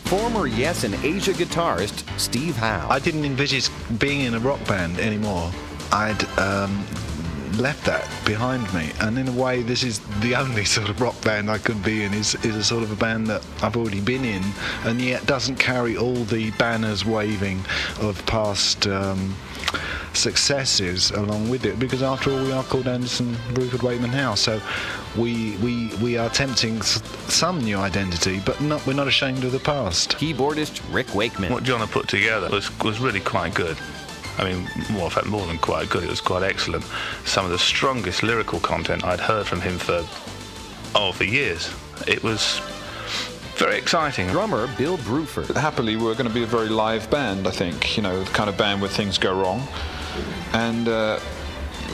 former Yes and Asia guitarist Steve Howe. I didn't envisage being in a rock band anymore. I'd left that behind me, and in a way this is the only sort of rock band I could be in, is a sort of a band that I've already been in, and yet doesn't carry all the banners waving of past successes along with it, because after all we are called Anderson, Bruford, Wakeman Howe, so we are attempting some new identity, but we're not ashamed of the past. Keyboardist Rick Wakeman. What John had put together was really quite good. I mean, in fact, more than quite good. It was quite excellent. Some of the strongest lyrical content I'd heard from him for years. It was very exciting. Drummer Bill Bruford. Happily, we're going to be a very live band, I think. You know, the kind of band where things go wrong, and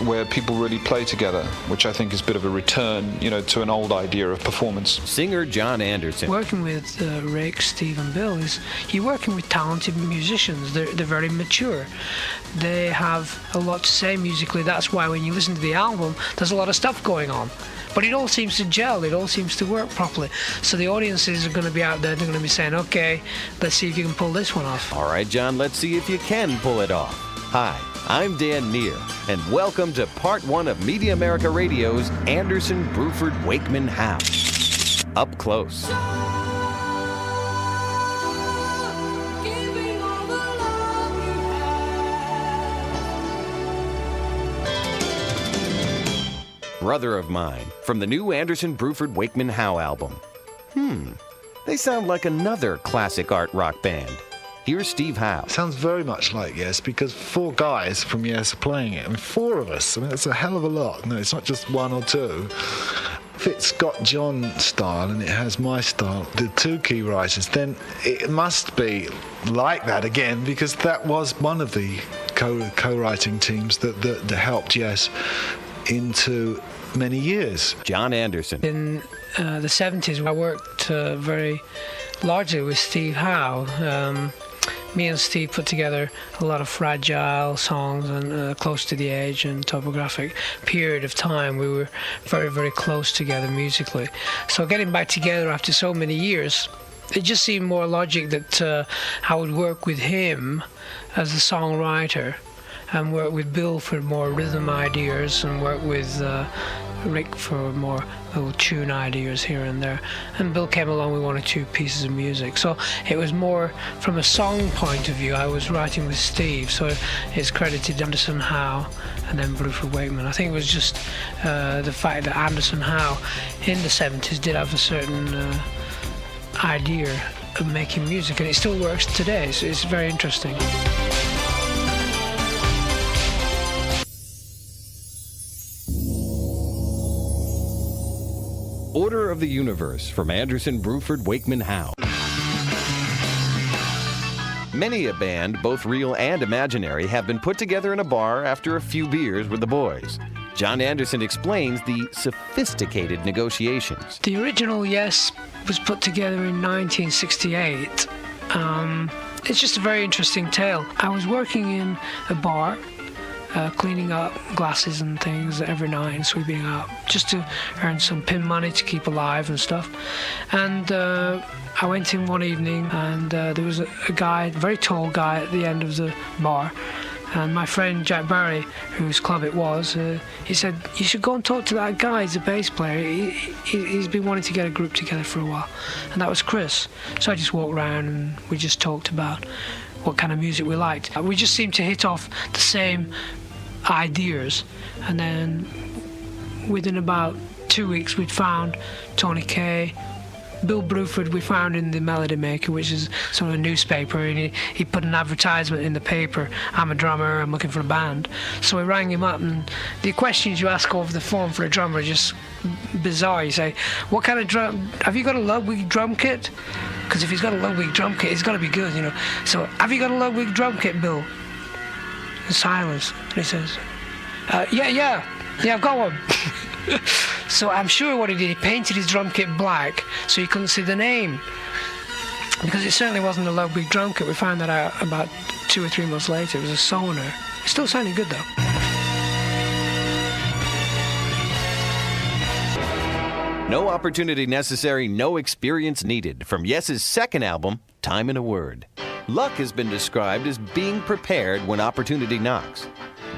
where people really play together, which I think is a bit of a return, you know, to an old idea of performance. Singer John Anderson. Working with Rick, Steve and Bill is you're working with talented musicians. They're very mature. They have a lot to say musically. That's why when you listen to the album, there's a lot of stuff going on. But it all seems to gel, it all seems to work properly. So the audiences are going to be out there, they're going to be saying, okay, let's see if you can pull this one off. All right, John, let's see if you can pull it off. Hi, I'm Dan Neer, and welcome to Part 1 of Media America Radio's Anderson, Bruford, Wakeman Howe. Up close. Brother of Mine, from the new Anderson, Bruford, Wakeman Howe album. They sound like another classic art rock band. Here's Steve Howe. Sounds very much like Yes, because 4 guys from Yes are playing it. I mean, 4 of us. I mean, that's a hell of a lot. No, it's not just 1 or 2. If it's got John's style and it has my style, the 2 key writers, then it must be like that again, because that was one of the co-writing teams that helped Yes into many years. John Anderson. In the 70s, I worked very largely with Steve Howe. Me and Steve put together a lot of fragile songs, and close to the age and topographic period of time. We were very, very close together musically. So getting back together after so many years, it just seemed more logic that I would work with him as a songwriter, and work with Bill for more rhythm ideas, and work with Rick for more little tune ideas here and there. And Bill came along with 1 or 2 pieces of music. So it was more from a song point of view. I was writing with Steve, so it's credited Anderson Howe and then Bruford Wakeman. I think it was just the fact that Anderson Howe in the 70s did have a certain idea of making music, and it still works today. So it's very interesting. Order of the Universe, from Anderson, Bruford, Wakeman Howe. Many a band, both real and imaginary, have been put together in a bar after a few beers with the boys. John Anderson explains the sophisticated negotiations. The original Yes was put together in 1968. It's just a very interesting tale. I was working in a bar, cleaning up glasses and things every night and sweeping out, just to earn some pin money to keep alive and stuff. And I went in one evening, and there was a guy, a very tall guy at the end of the bar, and my friend Jack Barry, whose club it was, he said, you should go and talk to that guy, he's a bass player, he's been wanting to get a group together for a while. And that was Chris. So I just walked around and we just talked about what kind of music we liked. We just seemed to hit off the same ideas, and then within about 2 weeks we'd found Tony Kaye. Bill Bruford we found in the Melody Maker, which is sort of a newspaper, and he put an advertisement in the paper, I'm a drummer, I'm looking for a band. So we rang him up, and the questions you ask over the phone for a drummer are just bizarre. You say, what kind of drum, have you got a Ludwig drum kit? Because if he's got a Ludwig drum kit, it's got to be good, you know. So, have you got a Ludwig drum kit, Bill? Silence. And he says, yeah, I've got one. So I'm sure what he did, he painted his drum kit black so you couldn't see the name, because it certainly wasn't a Ludwig drum kit. We found that out about 2 or 3 months later. It was a Sonar. It still sounded good though. No opportunity necessary, no experience needed. From Yes's second album, time in a word. Luck has been described as being prepared when opportunity knocks.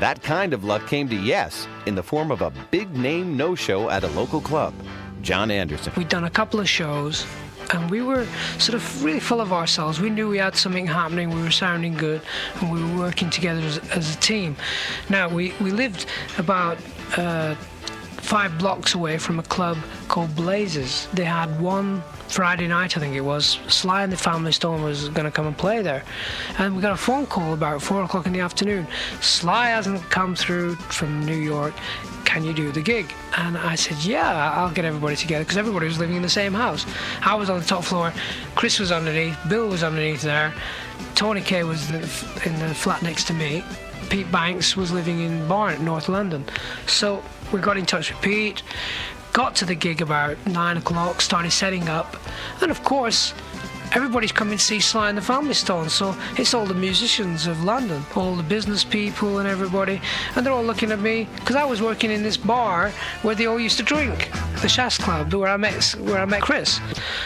That kind of luck came to Yes in the form of a big-name no-show at a local club. John Anderson. We'd done a couple of shows, and we were sort of really full of ourselves. We knew we had something happening, we were sounding good, and we were working together as a team. Now, we lived about 5 blocks away from a club called Blazes. They had one Friday night, I think it was, Sly and the Family Stone was going to come and play there. And we got a phone call about 4 o'clock in the afternoon. Sly hasn't come through from New York. Can you do the gig? And I said, yeah, I'll get everybody together, because everybody was living in the same house. I was on the top floor, Chris was underneath, Bill was underneath there, Tony Kay was in the flat next to me, Pete Banks was living in Barnet, North London. So we got in touch with Pete, got to the gig about 9 o'clock, started setting up, and of course, everybody's coming to see Sly and the Family Stone, so it's all the musicians of London, all the business people and everybody, and they're all looking at me, because I was working in this bar where they all used to drink, the Shas Club, where I met Chris.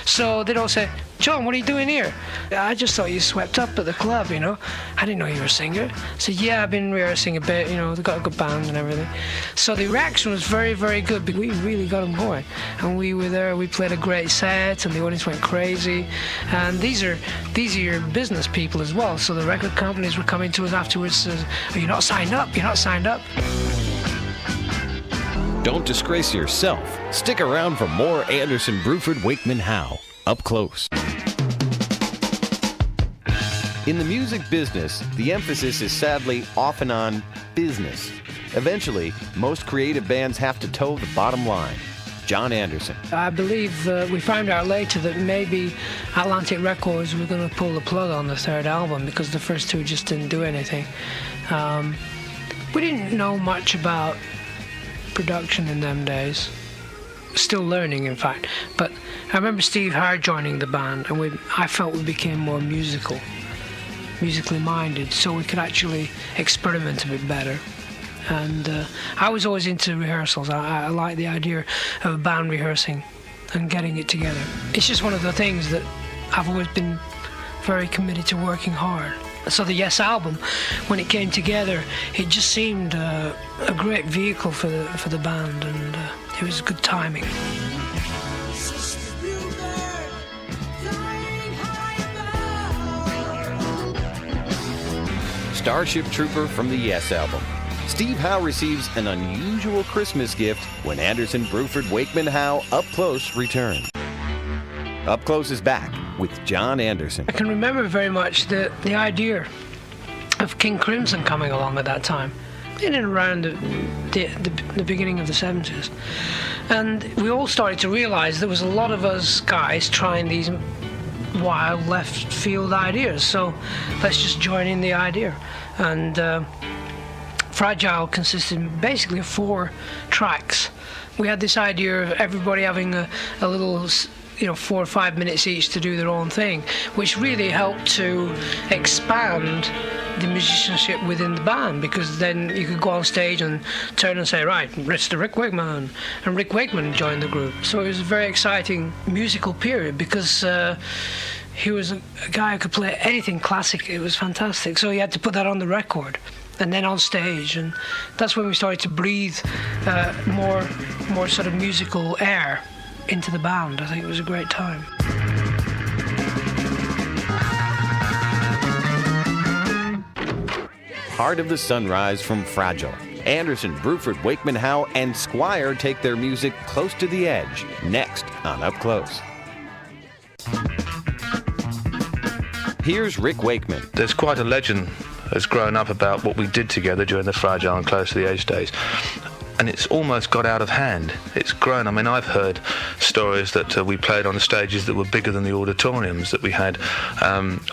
So they'd all say, John, what are you doing here? I just thought you swept up at the club, you know. I didn't know you were a singer. I said, yeah, I've been rehearsing a bit, you know, they've got a good band and everything. So the reaction was very, very good, but we really got them going. And we were there, we played a great set, and the audience went crazy. And these are your business people as well, so the record companies were coming to us afterwards, says, are you not signed up? You're not signed up? Don't disgrace yourself. Stick around for more Anderson, Bruford, Wakeman, Howe. Up close. In the music business, the emphasis is sadly often on business. Eventually, most creative bands have to toe the bottom line. John Anderson. I believe we found out later that maybe Atlantic Records were going to pull the plug on the third album because the first two just didn't do anything. We didn't know much about production in them days. Still learning, in fact. But I remember Steve Howard joining the band, and I felt we became more musically minded, so we could actually experiment a bit better. And I was always into rehearsals. I like the idea of a band rehearsing and getting it together. It's just one of the things that I've always been very committed to working hard. So the Yes album, when it came together, it just seemed a great vehicle for the band, and it was good timing. Starship Trooper from the Yes album. Steve Howe receives an unusual Christmas gift when Anderson, Bruford, Wakeman, Howe Up Close return. Up Close is back with John Anderson. I can remember very much the idea of King Crimson coming along at that time, in and around the beginning of the 70s. And we all started to realize there was a lot of us guys trying these wild left field ideas, so let's just join in the idea. And Fragile consisted basically of 4 tracks. We had this idea of everybody having a little, 4 or 5 minutes each to do their own thing, which really helped to expand the musicianship within the band, because then you could go on stage and turn and say, right, it's the Rick Wakeman, and Rick Wakeman joined the group. So it was a very exciting musical period, because he was a guy who could play anything classic. It was fantastic. So he had to put that on the record and then on stage, and that's when we started to breathe more sort of musical air into the band. I think it was a great time. Heart of the Sunrise from Fragile. Anderson, Bruford, Wakeman, Howe, and Squire take their music close to the edge. Next on Up Close. Here's Rick Wakeman. There's quite a legend that's grown up about what we did together during the Fragile and Close to the Edge days. And it's almost got out of hand. It's grown. I mean, I've heard stories that we played on stages that were bigger than the auditoriums, that we had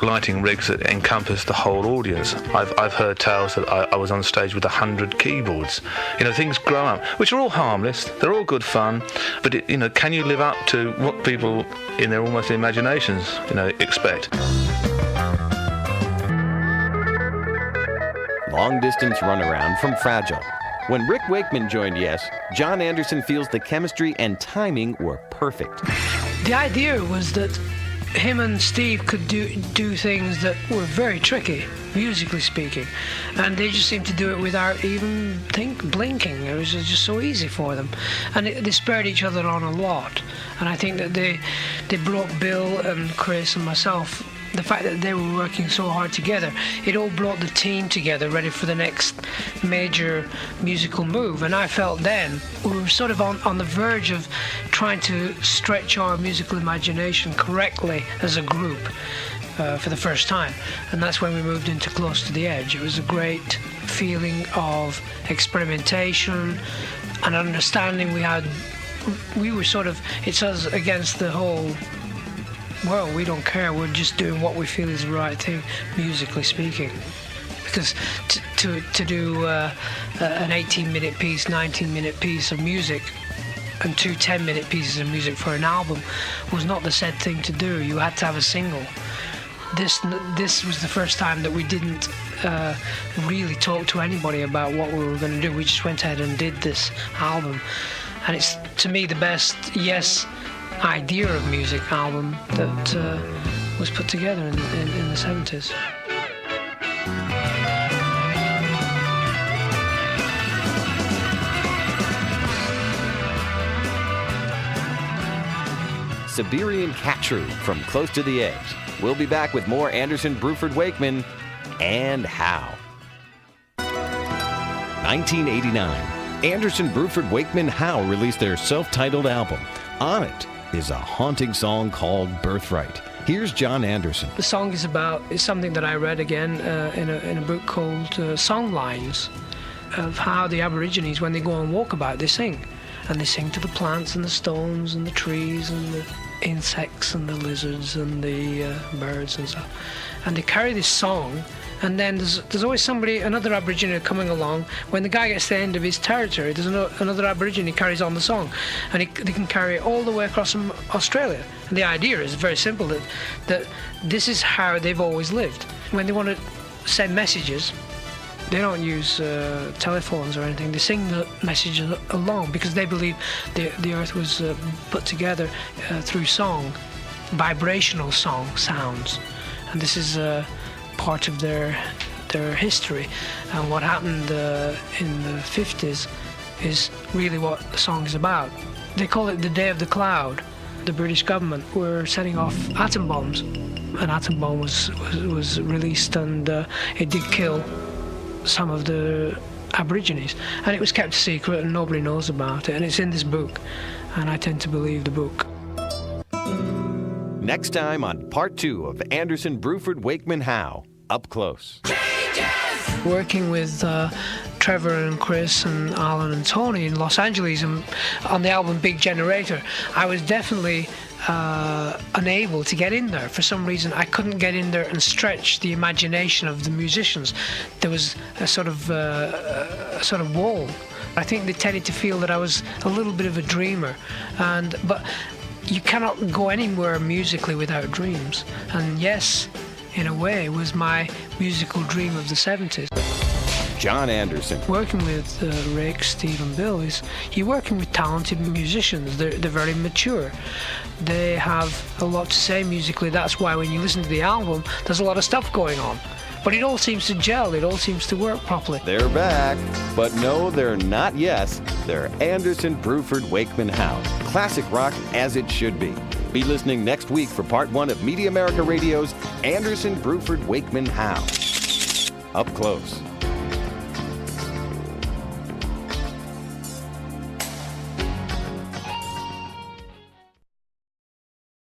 lighting rigs that encompassed the whole audience. I've heard tales that I was on stage with 100 keyboards. Things grow up, which are all harmless. They're all good fun. But, can you live up to what people in their almost imaginations, expect? Long-distance runaround from Fragile. When Rick Wakeman joined Yes, John Anderson feels the chemistry and timing were perfect. The idea was that him and Steve could do things that were very tricky, musically speaking, and they just seemed to do it without even blinking. It was just so easy for them, and they spurred each other on a lot. And I think that they brought Bill and Chris and myself. The fact that they were working so hard together, it all brought the team together, ready for the next major musical move. And I felt then we were sort of on the verge of trying to stretch our musical imagination correctly as a group for the first time. And that's when we moved into Close to the Edge. It was a great feeling of experimentation and understanding we had. We were sort of, it's us against the whole, well, we don't care, we're just doing what we feel is the right thing, musically speaking. Because to do an 18-minute piece, 19-minute piece of music and 2 10-minute pieces of music for an album was not the said thing to do. You had to have a single. This was the first time that we didn't really talk to anybody about what we were going to do. We just went ahead and did this album. And it's, to me, the best Yes idea of music album that was put together in the 70s. Siberian Cat Troop from Close to the Edge. We'll be back with more Anderson, Bruford, Wakeman, and How. 1989. Anderson, Bruford, Wakeman, How released their self-titled album. On it is a haunting song called Birthright. Here's John Anderson. The song is something that I read again in a book called Songlines, of how the Aborigines, when they go on walkabout, they sing. And they sing to the plants and the stones and the trees and the insects and the lizards and the birds and stuff. And they carry this song. And then there's always another Aborigine coming along. When the guy gets to the end of his territory, there's another Aborigine carries on the song. And they can carry it all the way across from Australia. And the idea is very simple, that this is how they've always lived. When they want to send messages, they don't use telephones or anything. They sing the message along because they believe the earth was put together through song, vibrational song sounds. And this is part of their history, and what happened in the 50s is really what the song is about. They call it the Day of the Cloud. The British government were setting off atom bombs. An atom bomb was released, and it did kill some of the Aborigines, and it was kept secret and nobody knows about it, and it's in this book, and I tend to believe the book. Next time on Part 2 of Anderson, Bruford, Wakeman, How, Up Close. Working with Trevor and Chris and Alan and Tony in Los Angeles and on the album Big Generator, I was definitely unable to get in there. For some reason, I couldn't get in there and stretch the imagination of the musicians. There was a sort of wall. I think they tended to feel that I was a little bit of a dreamer, but you cannot go anywhere musically without dreams. And yes, in a way, was my musical dream of the 70s. John Anderson. Working with Rick, Steve and Bill is you're working with talented musicians. They're very mature. They have a lot to say musically. That's why when you listen to the album, there's a lot of stuff going on. But it all seems to gel. It all seems to work properly. They're back. But no, they're not yet. They're Anderson, Bruford, Wakeman, How. Classic rock as it should be. Be listening next week for Part 1 of Media America Radio's Anderson, Bruford, Wakeman, How. Up Close.